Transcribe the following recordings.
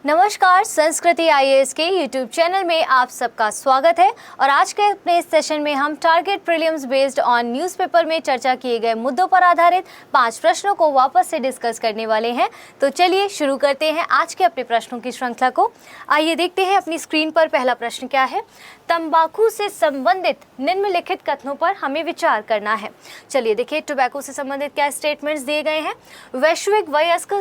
नमस्कार, संस्कृति आईएएस के यूट्यूब चैनल में आप सबका स्वागत है। और आज के अपने इस सेशन में हम target prelims based on newspaper में चर्चा किए गए मुद्दों पर आधारित 5 प्रश्नों को वापस से डिस्कस करने वाले हैं। तो चलिए शुरू करते हैं आज के अपने प्रश्नों की श्रृंखला को। आइए देखते हैं अपनी स्क्रीन पर पहला प्रश्न क्या है। तंबाकू से संबंधित निम्नलिखित कथनों पर हमें विचार करना है। चलिए देखिए, टोबैको से संबंधित क्या स्टेटमेंट्स दिए गए हैं। वैश्विक वयस्क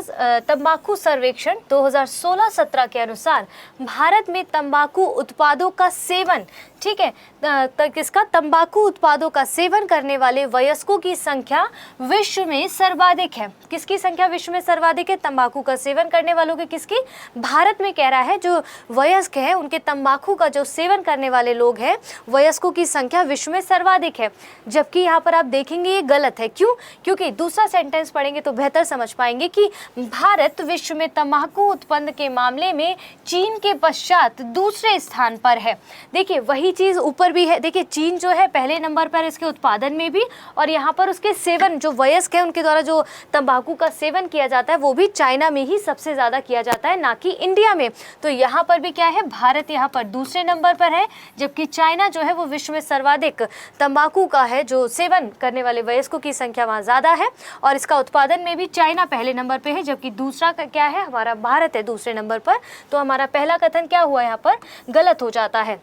तंबाकू सर्वेक्षण 2016-17 के अनुसार भारत में तंबाकू उत्पादों का सेवन, ठीक है, किसका तंबाकू उत्पादों का सेवन करने वाले वयस्कों की संख्या विश्व में सर्वाधिक है। किसकी संख्या विश्व में सर्वाधिक है? तंबाकू का सेवन करने वालों की किसकी? भारत में कह रहा है जो वयस्क है उनके तंबाकू का जो सेवन करने वाले लोग हैं वयस्कों की संख्या विश्व में सर्वाधिक है। जबकि यहाँ पर आप देखेंगे ये गलत है। क्यों? क्योंकि दूसरा सेंटेंस पढ़ेंगे तो बेहतर समझ पाएंगे कि भारत विश्व में तंबाकू उत्पन्न के मामले में चीन के पश्चात दूसरे स्थान पर है। देखिए वही चीज़ ऊपर भी है। देखिए चीन जो है पहले नंबर पर इसके उत्पादन में भी, और यहाँ पर उसके सेवन जो वयस्क है उनके द्वारा जो तंबाकू का सेवन किया जाता है वो भी चाइना में ही सबसे ज़्यादा किया जाता है, ना कि इंडिया में। तो यहाँ पर भी क्या है, भारत यहाँ पर दूसरे नंबर पर है, जबकि चाइना जो है वो विश्व में सर्वाधिक तंबाकू का है जो सेवन करने वाले वयस्कों की संख्या वहाँ ज़्यादा है, और इसका उत्पादन में भी चाइना पहले नंबर पर है, जबकि दूसरा क्या है, हमारा भारत है दूसरे नंबर पर। तो हमारा पहला कथन क्या हुआ यहाँ पर, गलत हो जाता है।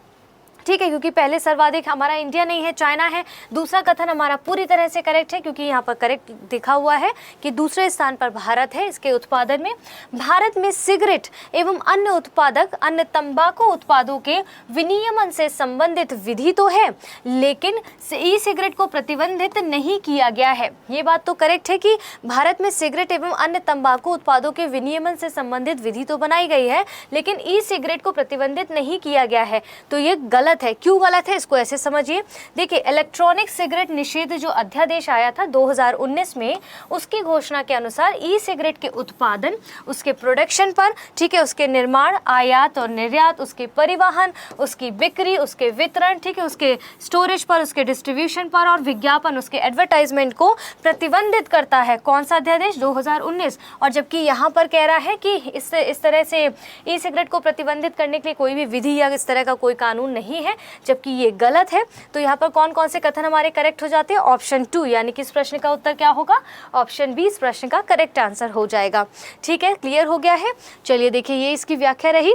ठीक है, क्योंकि पहले सर्वाधिक हमारा इंडिया नहीं है, चाइना है। दूसरा कथन हमारा पूरी तरह से करेक्ट है, क्योंकि यहाँ पर करेक्ट लिखा हुआ है कि दूसरे स्थान पर भारत है इसके उत्पादन में। भारत में सिगरेट एवं अन्य उत्पादक अन्य तंबाकू उत्पादों के विनियमन से संबंधित विधि तो है, लेकिन ई सिगरेट को प्रतिबंधित नहीं किया गया है। ये बात तो करेक्ट है कि भारत में सिगरेट एवं अन्य तंबाकू उत्पादों के विनियमन से संबंधित विधि तो बनाई गई है, लेकिन ई सिगरेट को प्रतिबंधित नहीं किया गया है। तो ये गलत है। क्यों गलत है इसको ऐसे समझिए। देखिए इलेक्ट्रॉनिक सिगरेट निषेध जो अध्यादेश आया था 2019 में, उसकी घोषणा के अनुसार ई सिगरेट के उत्पादन, उसके प्रोडक्शन पर, ठीक है, उसके निर्माण, आयात और निर्यात, उसके परिवहन, उसकी बिक्री, उसके वितरण, ठीक है, उसके स्टोरेज पर, उसके डिस्ट्रीब्यूशन पर और विज्ञापन, उसके एडवर्टाइजमेंट को प्रतिबंधित करता है। कौन सा अध्यादेश? 2019। और जबकि यहाँ पर कह रहा है कि इस तरह से ई सिगरेट को प्रतिबंधित करने के लिए कोई भी विधि या इस तरह का कोई कानून नहीं है, जबकि ये गलत है। तो यहाँ पर कौन कौन से कथन हमारे करेक्ट हो जाते हैं? ऑप्शन 2, यानी कि इस प्रश्न का उत्तर क्या होगा? ऑप्शन बी इस प्रश्न का करेक्ट आंसर हो जाएगा। ठीक है, क्लियर हो गया है। चलिए देखिए ये इसकी व्याख्या रही।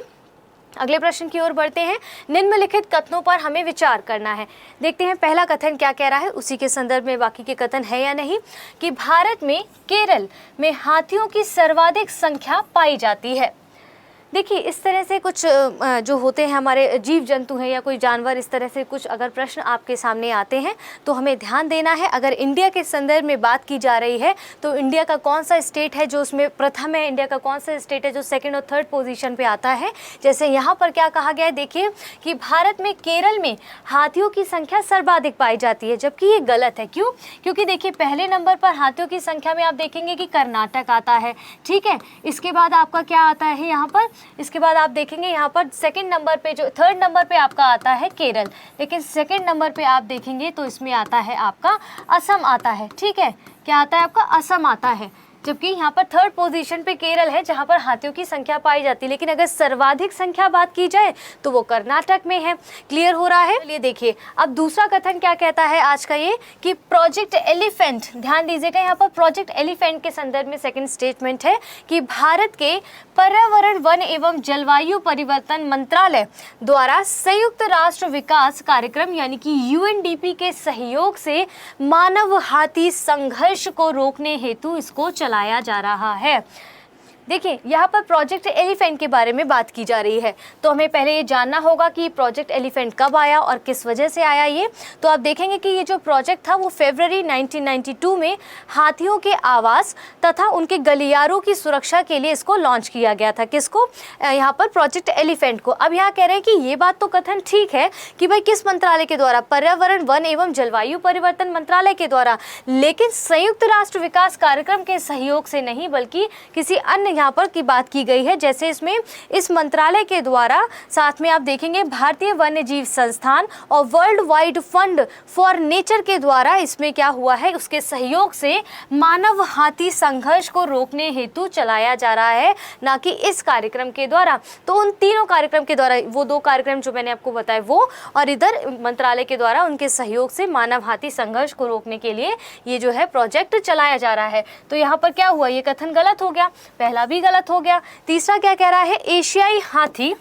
अगले प्रश्न की ओर बढ़ते हैं। निम्नलिखित कथनों पर हमें विचार करना है। देखते हैं पहला कथन क्या कह रहा है, उसी के संदर्भ में बाकी के कथन है या नहीं। कि भारत में केरल में हाथियों की सर्वाधिक संख्या पाई जाती है। देखिए इस तरह से कुछ जो होते हैं हमारे जीव जंतु हैं या कोई जानवर, इस तरह से कुछ अगर प्रश्न आपके सामने आते हैं तो हमें ध्यान देना है। अगर इंडिया के संदर्भ में बात की जा रही है तो इंडिया का कौन सा स्टेट है जो उसमें प्रथम है, इंडिया का कौन सा स्टेट है जो सेकंड और थर्ड पोजीशन पे आता है। जैसे यहाँ पर क्या कहा गया है, देखिए कि भारत में केरल में हाथियों की संख्या सर्वाधिक पाई जाती है, जबकि ये गलत है। क्यों? क्योंकि देखिए पहले नंबर पर हाथियों की संख्या में आप देखेंगे कि कर्नाटक आता है, ठीक है, इसके बाद आपका क्या आता है यहाँ पर, इसके बाद आप देखेंगे यहाँ पर सेकंड नंबर पे, जो थर्ड नंबर पे आपका आता है केरल, लेकिन सेकंड नंबर पे आप देखेंगे तो इसमें आता है आपका असम आता है। ठीक है, क्या आता है आपका? असम आता है। जबकि यहाँ पर थर्ड पोजीशन पे केरल है जहाँ पर हाथियों की संख्या पाई जाती है, लेकिन अगर सर्वाधिक संख्या बात की जाए तो वो कर्नाटक में है। क्लियर हो रहा है? चलिए देखिए अब दूसरा कथन क्या कहता है आज का, ये कि प्रोजेक्ट एलिफेंट, ध्यान दीजिएगा यहाँ पर प्रोजेक्ट एलिफेंट के संदर्भ में सेकंड स्टेटमेंट है कि भारत के पर्यावरण, वन एवं जलवायु परिवर्तन मंत्रालय द्वारा संयुक्त राष्ट्र विकास कार्यक्रम यानी कि UNDP के सहयोग से मानव हाथी संघर्ष को रोकने हेतु इसको चलाया जा रहा है। देखिए यहाँ पर प्रोजेक्ट एलिफेंट के बारे में बात की जा रही है, तो हमें पहले ये जानना होगा कि प्रोजेक्ट एलिफेंट कब आया और किस वजह से आया ये। तो आप देखेंगे कि ये जो प्रोजेक्ट था वो फरवरी 1992 में हाथियों के आवास तथा उनके गलियारों की सुरक्षा के लिए इसको लॉन्च किया गया था। किसको? यहाँ पर प्रोजेक्ट एलिफेंट को। अब यहाँ कह रहे हैं कि ये बात तो कथन ठीक है कि भाई किस मंत्रालय के द्वारा? पर्यावरण, वन एवं जलवायु परिवर्तन मंत्रालय के द्वारा, लेकिन संयुक्त राष्ट्र विकास कार्यक्रम के सहयोग से नहीं, बल्कि किसी अन्य यहाँ पर की बात की गई है। जैसे इसमें इस मंत्रालय के द्वारा साथ में आप देखेंगे भारतीय वन्य जीव संस्थान और world wide fund for nature के द्वारा इसमें क्या हुआ है, उसके सहयोग से मानव हाथी संघर्ष को रोकने हेतु चलाया जा रहा है, ना कि इस कार्यक्रम के द्वारा। तो उन तीनों कार्यक्रम के द्वारा, वो 2 कार्यक्रम जो मैंने आपको बताया वो, और इधर मंत्रालय के द्वारा उनके सहयोग से मानव हाथी संघर्ष को रोकने के लिए ये जो है प्रोजेक्ट चलाया जा रहा है। तो यहाँ पर क्या हुआ, ये कथन गलत हो गया, पहला भी गलत हो गया। तीसरा क्या कह रहा है, एशियाई हाथी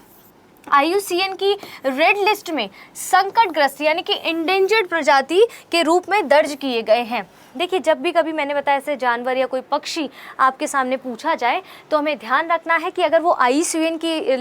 IUCN की रेड लिस्ट में संकटग्रस्त यानी कि इंडेंजर्ड प्रजाति के रूप में दर्ज किए गए हैं। देखिए, जब भी कभी मैंने बताया ऐसे जानवर या कोई पक्षी आपके सामने पूछा जाए तो हमें ध्यान रखना है कि अगर वो IUCN की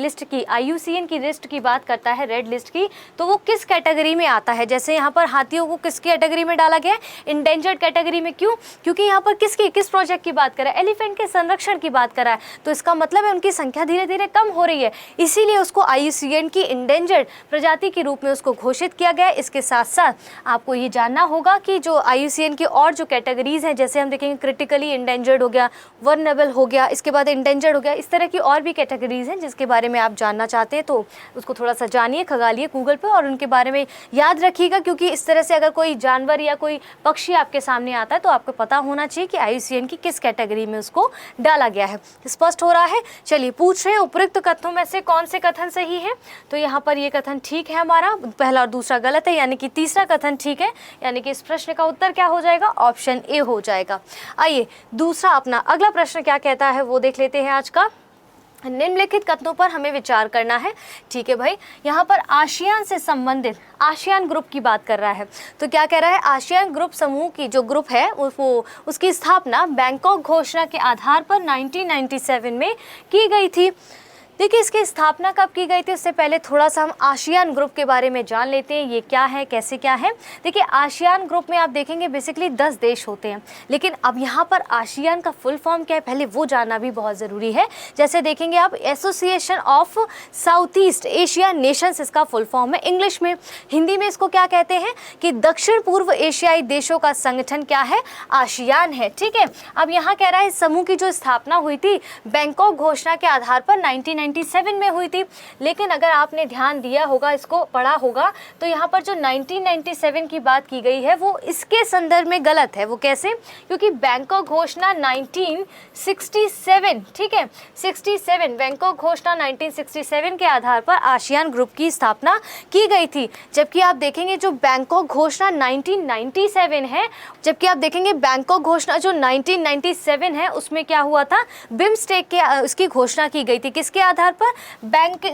लिस्ट की बात करता है, रेड लिस्ट की, तो वो किस कैटेगरी में आता है। जैसे यहाँ पर हाथियों को किस कैटेगरी में डाला गया है, इंडेंजर्ड कैटेगरी में। क्यों? क्योंकि यहाँ पर किस प्रोजेक्ट की बात करा है, एलिफेंट के संरक्षण की बात करा है। तो इसका मतलब है उनकी संख्या धीरे धीरे कम हो रही है, इसीलिए उसको IUCN की इंडेंजर्ड प्रजाति के रूप में उसको घोषित किया गया है। इसके साथ साथ आपको ये जानना होगा कि जो IUCN की और जो कैटेगरीज हैं, जैसे हम देखेंगे क्रिटिकली इंडेंजर्ड हो गया, वल्नरेबल हो गया, इसके बाद इंडेंजर्ड हो गया, इस तरह की और भी कैटेगरीज हैं जिसके बारे में आप जानना चाहते हैं तो उसको थोड़ा सा जानिए, खगालिए गूगल पे और उनके बारे में याद रखिएगा। क्योंकि इस तरह से अगर कोई जानवर या कोई पक्षी आपके सामने आता है तो आपको पता होना चाहिए कि IUCN की किस कैटेगरी में उसको डाला गया है। स्पष्ट हो रहा है? चलिए, पूछ रहे हैं उपयुक्त कथनों में से कौन से कथन सही है। तो यहाँ पर ये कथन ठीक है हमारा, पहला और दूसरा गलत है, यानी कि तीसरा कथन ठीक है, यानी कि इस प्रश्न का उत्तर क्या हो जाएगा, ऑप्शन ए हो जाएगा। आइए दूसरा अपना अगला प्रश्न क्या कहता है वो देख लेते हैं आज का। निम्नलिखित कथनों पर हमें विचार करना है। ठीक है भाई, यहाँ पर आसियान से संबंधित आसियान ग्रुप की बात कर रहा है। तो क्या कह रहा है, आसियान ग्रुप समूह की जो ग्रुप है वो उसकी स्थापना बैंकॉक घोषणा के आधार पर 1997 में की गई थी। देखिए, इसकी स्थापना कब की गई थी उससे पहले थोड़ा सा हम आसियान ग्रुप के बारे में जान लेते हैं, ये क्या है, कैसे क्या है। देखिए, आसियान ग्रुप में आप देखेंगे बेसिकली 10 देश होते हैं, लेकिन अब यहाँ पर आसियान का फुल फॉर्म क्या है पहले वो जानना भी बहुत ज़रूरी है। जैसे देखेंगे आप, association of south east Asia Nations इसका फुल फॉर्म है इंग्लिश में। हिंदी में इसको क्या कहते हैं कि दक्षिण पूर्व एशियाई देशों का संगठन क्या है, आसियान है। ठीक है, अब यहाँ कह रहा है इस समूह की जो स्थापना हुई थी बैंकॉक घोषणा के आधार पर 1997 में हुई थी। लेकिन अगर आपने ध्यान दिया होगा, इसको पढ़ा होगा, तो यहाँ पर जो 1997 की बात की गई है वो इसके संदर्भ में गलत है। वो कैसे? क्योंकि बैंकॉक घोषणा 1967, ठीक है, 67 बैंकॉक घोषणा 1967 के आधार पर आसियान ग्रुप की स्थापना की गई थी। जबकि आप देखेंगे जो बैंकॉक घोषणा 1997 है, जबकि आप देखेंगे बैंकॉक घोषणा जो 1997 है उसमें क्या हुआ था, बिम्स्टेक के उसकी घोषणा की गई थी। किसके आधार पर?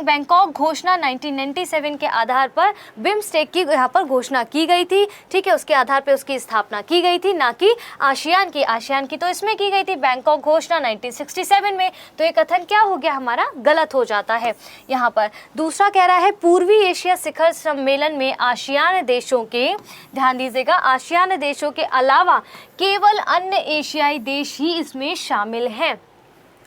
बैंकॉक घोषणा 1997 के आधार पर बिम्स्टेक की यहाँ पर घोषणा की गई थी। ठीक है, उसके आधार पर उसकी स्थापना की गई थी, ना कि आसियान की। आसियान की तो इसमें की गई थी बैंकॉक घोषणा 1967 में। तो ये कथन क्या हो गया हमारा, गलत हो जाता है। यहाँ पर दूसरा कह रहा है पूर्वी एशिया शिखर सम्मेलन में आसियान देशों के, ध्यान दीजिएगा, आसियान देशों के अलावा केवल अन्य एशियाई देश ही इसमें शामिल हैं।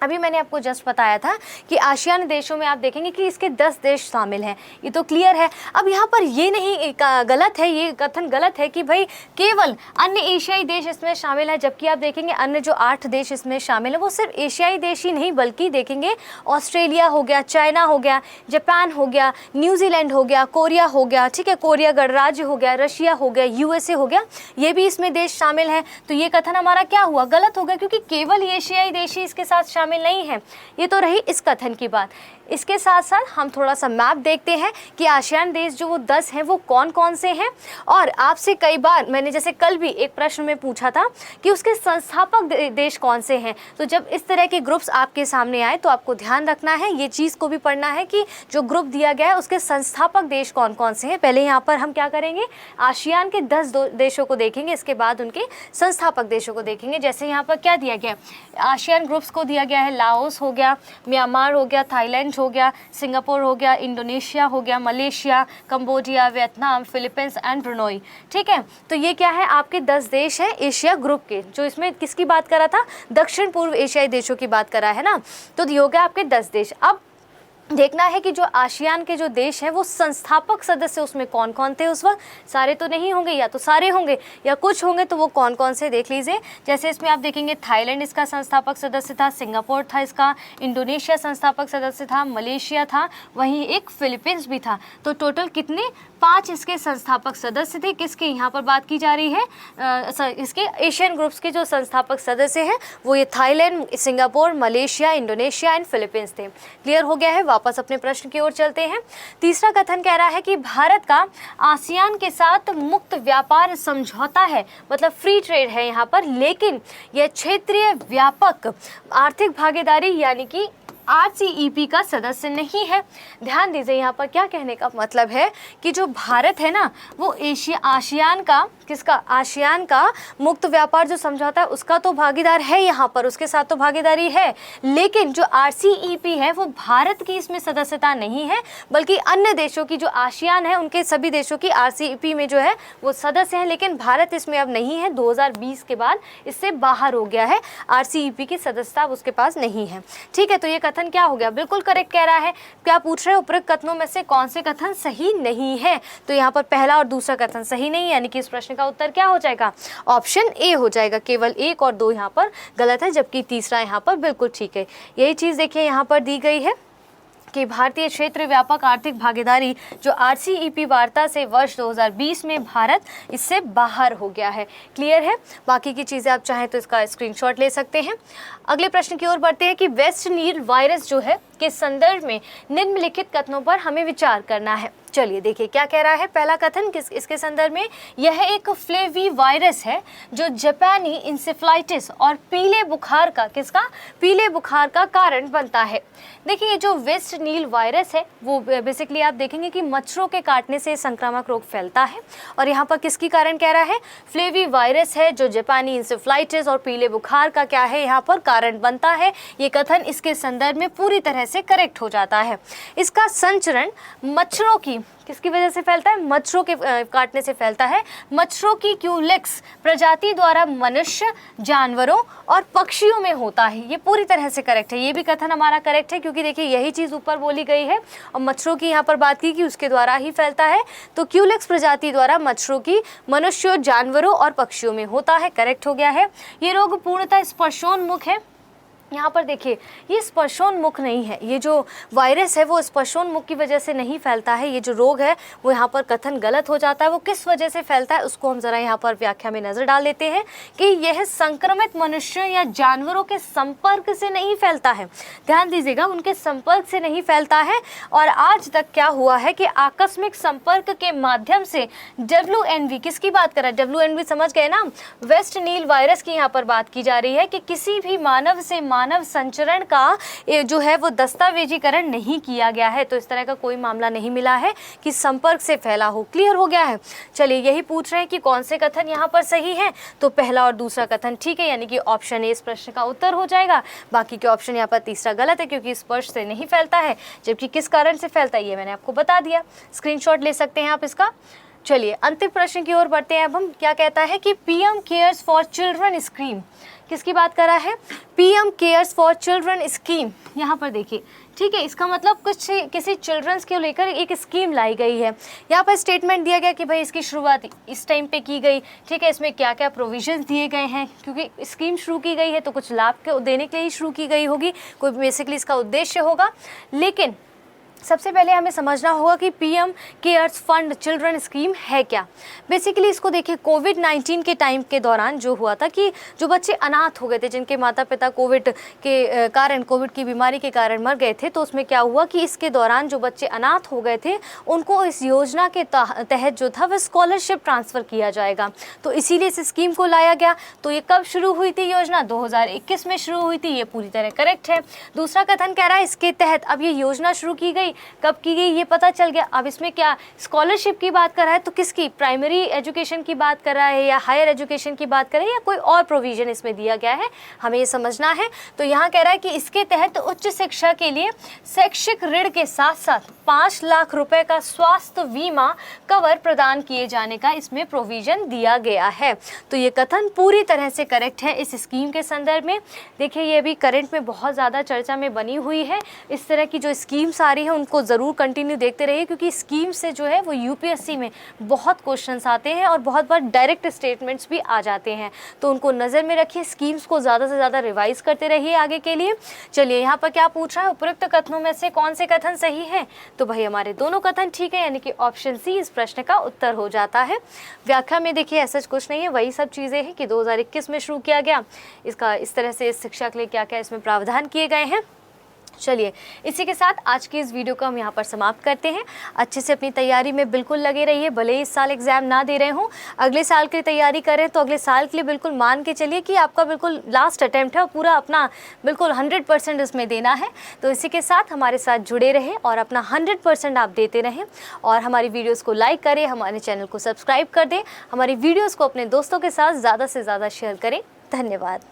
अभी मैंने आपको जस्ट बताया था कि आसियान देशों में आप देखेंगे कि इसके 10 देश शामिल हैं, ये तो क्लियर है। अब यहाँ पर ये नहीं गलत है, ये कथन गलत है कि भाई केवल अन्य एशियाई देश इसमें शामिल है। जबकि आप देखेंगे अन्य जो 8 देश इसमें शामिल है वो सिर्फ एशियाई देश ही नहीं बल्कि देखेंगे ऑस्ट्रेलिया हो गया, चाइना हो गया, जापान हो गया, न्यूजीलैंड हो गया, कोरिया हो गया, ठीक है, कोरिया गणराज्य हो गया, रशिया हो गया, USA हो गया, ये भी इसमें देश शामिल हैं। तो ये कथन हमारा क्या हुआ, गलत हो गया, क्योंकि केवल एशियाई देश ही इसके साथ शामिल नहीं है। ये तो रही इस कथन की बात। इसके साथ साथ हम थोड़ा सा मैप देखते हैं कि आसियान देश जो वो 10 हैं वो कौन कौन से हैं। और आपसे कई बार मैंने जैसे कल भी एक प्रश्न में पूछा था कि उसके संस्थापक देश कौन से हैं। तो जब इस तरह के ग्रुप्स आपके सामने आए तो आपको ध्यान रखना है, ये चीज़ को भी पढ़ना है कि जो ग्रुप दिया गया है उसके संस्थापक देश कौन कौन से हैं। पहले यहाँ पर हम क्या करेंगे, आसियान के 10 देशों को देखेंगे, इसके बाद उनके संस्थापक देशों को देखेंगे। जैसे यहाँ पर क्या दिया गया, आसियान ग्रुप्स को दिया गया है लाओस हो गया, म्यांमार हो गया, थाईलैंड हो गया, सिंगापुर हो गया, इंडोनेशिया हो गया, Malaysia, Cambodia, Vietnam, Philippines and Brunei. ठीक है, तो ये क्या है, आपके 10 देश हैं एशिया ग्रुप के। जो इसमें किसकी बात करा था, दक्षिण पूर्व एशियाई देशों की बात करा है ना। तो ये हो गया आपके 10 देश। अब देखना है कि जो आसियान के जो देश हैं वो संस्थापक सदस्य उसमें कौन कौन थे उस वक्त। सारे तो नहीं होंगे, या तो सारे होंगे या कुछ होंगे, तो वो कौन कौन से देख लीजिए। जैसे इसमें आप देखेंगे थाईलैंड इसका संस्थापक सदस्य था, सिंगापुर था इसका, इंडोनेशिया संस्थापक सदस्य था, मलेशिया था, वहीं एक फिलीपींस भी था। तो टोटल कितने, 5 इसके संस्थापक सदस्य थे। किसके यहाँ पर बात की जा रही है, इसके एशियन ग्रुप्स के जो संस्थापक सदस्य हैं वो ये Thailand, Singapore, Malaysia, Indonesia and Philippines थे। क्लियर हो गया है। वापस अपने प्रश्न की ओर चलते हैं। तीसरा कथन कह रहा है कि भारत का आसियान के साथ मुक्त व्यापार समझौता है, मतलब फ्री ट्रेड है यहाँ पर, लेकिन यह क्षेत्रीय व्यापक आर्थिक भागीदारी यानी कि RCEP का सदस्य नहीं है। ध्यान दीजिए यहाँ पर क्या कहने का मतलब है कि जो भारत है ना वो आसियान का, किसका, आसियान का मुक्त व्यापार जो समझौता है उसका तो भागीदार है, यहाँ पर उसके साथ तो भागीदारी है, लेकिन जो RCEP है वो भारत की इसमें सदस्यता नहीं है, बल्कि अन्य देशों की, जो आसियान है उनके सभी देशों की RCEP में जो है वो सदस्य हैं, लेकिन भारत इसमें अब नहीं है। 2020 के बाद इससे बाहर हो गया है, RCEP की सदस्यता अब उसके पास नहीं है। ठीक है, तो ये कथन क्या हो गया, बिल्कुल करेक्ट कह रहा है। क्या पूछ रहे हैं, उपरोक्त कथनों में से कौन से कथन सही नहीं है? तो यहाँ पर पहला और दूसरा कथन सही नहीं, यानी कि इस प्रश्न का उत्तर क्या हो जाएगा, ऑप्शन ए हो जाएगा। केवल 1 और 2 यहाँ पर गलत है, जबकि तीसरा यहाँ पर बिल्कुल ठीक है। यही चीज़ देखिए यहाँ पर दी गई है कि भारतीय क्षेत्र व्यापक आर्थिक भागीदारी जो RCEP वार्ता से वर्ष 2020 में भारत इससे बाहर हो गया है। क्लियर है। बाकी की चीज़ें आप चाहें तो इसका स्क्रीनशॉट ले सकते हैं। अगले प्रश्न की ओर बढ़ते हैं कि वेस्ट नील वायरस जो है के संदर्भ में निम्नलिखित कथनों पर हमें विचार करना है। चलिए देखिए क्या कह रहा है। पहला कथन इसके संदर्भ में, यह एक फ्लेवी वायरस है जो जापानी इंसेफ्लाइटिस और पीले बुखार का, किसका, पीले बुखार का कारण बनता है। देखिए ये जो वेस्ट नील वायरस है वो बेसिकली आप देखेंगे कि मच्छरों के काटने से संक्रामक रोग फैलता है, और यहाँ पर किसकी कारण कह रहा है, फ्लेवी वायरस है जो जापानी इंसेफ्लाइटिस और पीले बुखार का क्या है, यहाँ पर कारण बनता है। ये कथन इसके संदर्भ में पूरी तरह से करेक्ट हो जाता है। इसका संचरण मच्छरों की, किसकी वजह से फैलता है, मच्छरों के काटने से फैलता है। मच्छरों की क्यूलेक्स प्रजाति द्वारा मनुष्य, जानवरों और पक्षियों में होता है। ये पूरी तरह से करेक्ट है। ये भी कथन हमारा करेक्ट है, क्योंकि देखिए यही चीज़ ऊपर बोली गई है और मच्छरों की यहाँ पर बात की कि उसके द्वारा ही फैलता है। तो क्यूलेक्स प्रजाति द्वारा मच्छरों की मनुष्यों, जानवरों और पक्षियों में होता है, करेक्ट हो गया है। ये रोग पूर्णतः स्पर्शोन्मुख है। यहाँ पर देखिए ये स्पर्शोन्मुख नहीं है, ये जो वायरस है वो स्पर्शोन्मुख की वजह से नहीं फैलता है। ये जो रोग है वो यहाँ पर कथन गलत हो जाता है। वो किस वजह से फैलता है उसको हम ज़रा यहाँ पर व्याख्या में नज़र डाल लेते हैं कि यह संक्रमित मनुष्यों या जानवरों के संपर्क से नहीं फैलता है। ध्यान दीजिएगा, उनके संपर्क से नहीं फैलता है। और आज तक क्या हुआ है कि आकस्मिक संपर्क के माध्यम से WNV, किसकी बात कर रहा है, WNV समझ गए ना, वेस्ट नील वायरस की यहाँ पर बात की जा रही है कि किसी भी मानव से मानव संचरण का जो है वो दस्तावेजीकरण नहीं किया गया है। तो इस तरह का कोई मामला नहीं मिला है कि संपर्क से फैला हो। क्लियर हो गया है। चलिए यही पूछ रहे हैं कि कौन से कथन यहाँ पर सही है, तो पहला और दूसरा कथन ठीक है, यानी कि ऑप्शन ए इस प्रश्न का उत्तर हो जाएगा। बाकी के ऑप्शन यहाँ पर तीसरा गलत है, क्योंकि स्पर्श से नहीं फैलता है, जबकि किस कारण से फैलता है ये मैंने आपको बता दिया। स्क्रीनशॉट ले सकते हैं आप इसका। चलिए अंतिम प्रश्न की ओर बढ़ते हैं। अब हम क्या कहता है कि PM cares for children scheme, किसकी बात कर रहा है, PM cares for children scheme. यहाँ पर देखिए, ठीक है, इसका मतलब कुछ किसी चिल्ड्रंस को लेकर एक स्कीम लाई गई है। यहाँ पर स्टेटमेंट दिया गया कि भाई इसकी शुरुआत इस टाइम पे की गई, ठीक है, इसमें क्या क्या प्रोविजंस दिए गए हैं, क्योंकि स्कीम शुरू की गई है तो कुछ लाभ के देने के लिए शुरू की गई होगी, कोई बेसिकली इसका उद्देश्य होगा। लेकिन सबसे पहले हमें समझना होगा कि PM cares fund children scheme है क्या। बेसिकली इसको देखिए, कोविड-19 के टाइम के दौरान जो हुआ था कि जो बच्चे अनाथ हो गए थे, जिनके माता पिता कोविड के कारण, कोविड की बीमारी के कारण मर गए थे, तो उसमें क्या हुआ कि इसके दौरान जो बच्चे अनाथ हो गए थे उनको इस योजना के तहत जो था वह स्कॉलरशिप ट्रांसफ़र किया जाएगा। तो इसीलिए इस स्कीम को लाया गया। तो ये कब शुरू हुई थी योजना, 2021 में शुरू हुई थी। ये पूरी तरह करेक्ट है। दूसरा कथन कह रहा है इसके तहत अब ये योजना शुरू की गई, कब की गई ये पता चल गया। अब इसमें क्या स्कॉलरशिप की बात कर रहा है, तो किसकी, प्राइमरी एजुकेशन की बात कर रहा है या हायर एजुकेशन की बात कर रहा है, या कोई और प्रोविजन इसमें दिया गया है, हमें ये समझना है। तो यहाँ कह रहा है कि इसके तहत उच्च शिक्षा के लिए शैक्षिक ऋण के साथ साथ 5 लाख रुपए का स्वास्थ्य बीमा कवर प्रदान किए जाने का इसमें प्रोविजन दिया गया है। तो ये कथन पूरी तरह से करेक्ट है इस स्कीम के संदर्भ में। देखिए ये भी करंट में बहुत ज़्यादा चर्चा में बनी हुई है। इस तरह की जो स्कीम्स आ रही है उनको ज़रूर कंटिन्यू देखते रहिए, क्योंकि स्कीम से जो है वो यूपीएससी में बहुत क्वेश्चंस आते हैं और बहुत बार डायरेक्ट स्टेटमेंट्स भी आ जाते हैं। तो उनको नज़र में रखिए, स्कीम्स को ज़्यादा से ज़्यादा रिवाइज करते रहिए आगे के लिए। चलिए यहाँ पर क्या पूछ रहा है, उपरोक्त कथनों में से कौन से कथन सही है? तो भाई हमारे दोनों कथन ठीक है, यानी कि ऑप्शन सी इस प्रश्न का उत्तर हो जाता है। व्याख्या में देखिए ऐसा कुछ नहीं है, वही सब चीज़ें हैं कि 2021 में शुरू किया गया। इसका इस तरह से इस शिक्षा के लिए क्या क्या इसमें प्रावधान किए गए हैं। चलिए इसी के साथ आज की इस वीडियो को हम यहाँ पर समाप्त करते हैं। अच्छे से अपनी तैयारी में बिल्कुल लगे रहिए, भले ही इस साल एग्जाम ना दे रहे हों, अगले साल की तैयारी करें तो अगले साल के लिए बिल्कुल मान के चलिए कि आपका बिल्कुल लास्ट अटेम्प्ट है और पूरा अपना बिल्कुल 100% इसमें देना है। तो इसी के साथ हमारे साथ जुड़े रहें और अपना 100% आप देते रहें और हमारी वीडियोज़ को लाइक करें, हमारे चैनल को सब्सक्राइब कर दें, हमारी वीडियोज़ को अपने दोस्तों के साथ ज़्यादा से ज़्यादा शेयर करें। धन्यवाद।